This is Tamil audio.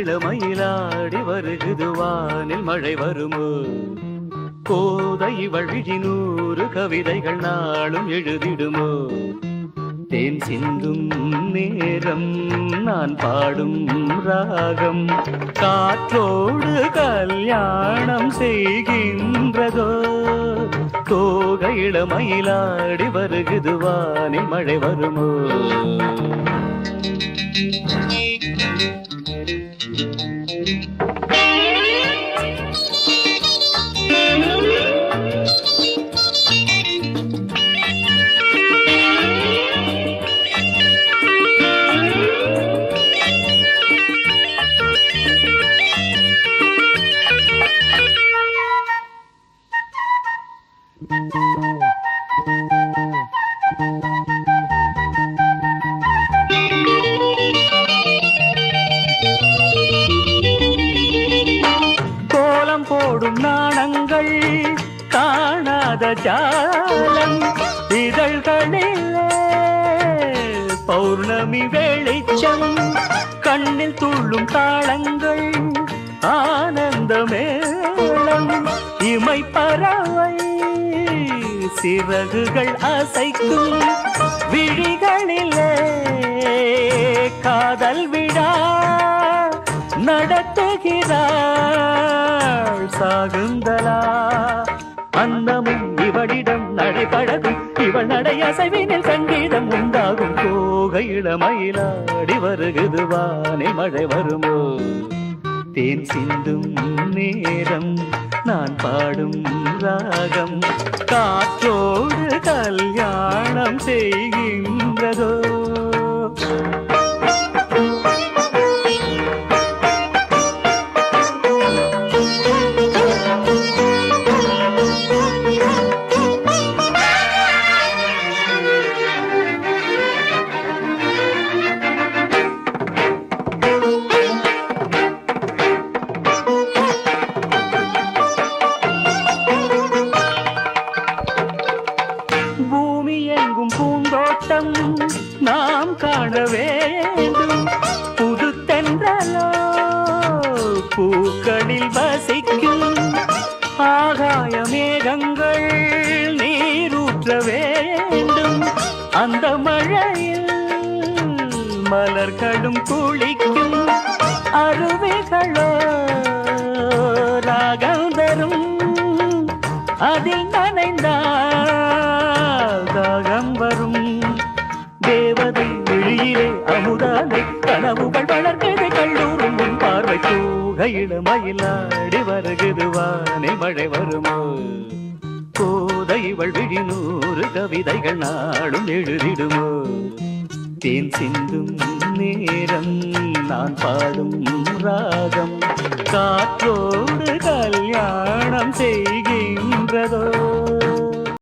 இளமயிலாடி வருகுது வானில் மழை வருமோ கோதை இவள் விழி 100 கவிதைகள் நாளும் எழுதிடுமோ தேன் சிந்தும் நேரம் நான் பாடும் ராகம் காற்றோடு கல்யாணம் செய்கின்றதோ தோகை இளமயிலாடி வருகுது வானில் மழை வருமோ கோலம் போடும் நாணங்கள் காணாத ஜாலம் இதழ்களிலே பௌர்ணமி வெளிச்சம் கண்ணில் துள்ளும் தாளங்கள் ஆனந்த மேளம் இமை பறவை சிறகுகள் அசைக்கும் விழிகளிலே காதல் விழா நடத்துகிறாள் சாகுந்தலா அன்னமும் இவளிடம் நடைபழகும் இவள் நடையசைவினில் சங்கீதம் உண்டாகும் தோகை இளமயிலாடி வருகுது வானில் மழை வருமோ தேன் சிந்தும் நேரம் நான் பாடும் ராகம் காற்றோடு கல்யாணம் செய்கின்றதோ பூந்தோட்டம் நாம் காண வேண்டும் புது தென்றலோ பூக்களில் வசிக்கும் ஆகாய மேகங்கள் நீரூற்ற வேண்டும் அந்த மழையில் மலர்களும் குளிக்கும் அருவிகளோ ராகம் தரும் அதில் நனைந்தால் தாகம் வரும் தேவதை விழியிலே அமுதானை கனவுகள் வளர்க்குது கல்லூரும் முன் பார்வை தூகை இளமயிலாடி வருகுது வானில் மழை வருமோ கோதை இவள் விழி 100 கவிதைகள் நாளும் எழுதிடுமோ தேன் சிந்தும் நேரம் நான் பாடும் ராகம் காற்றோ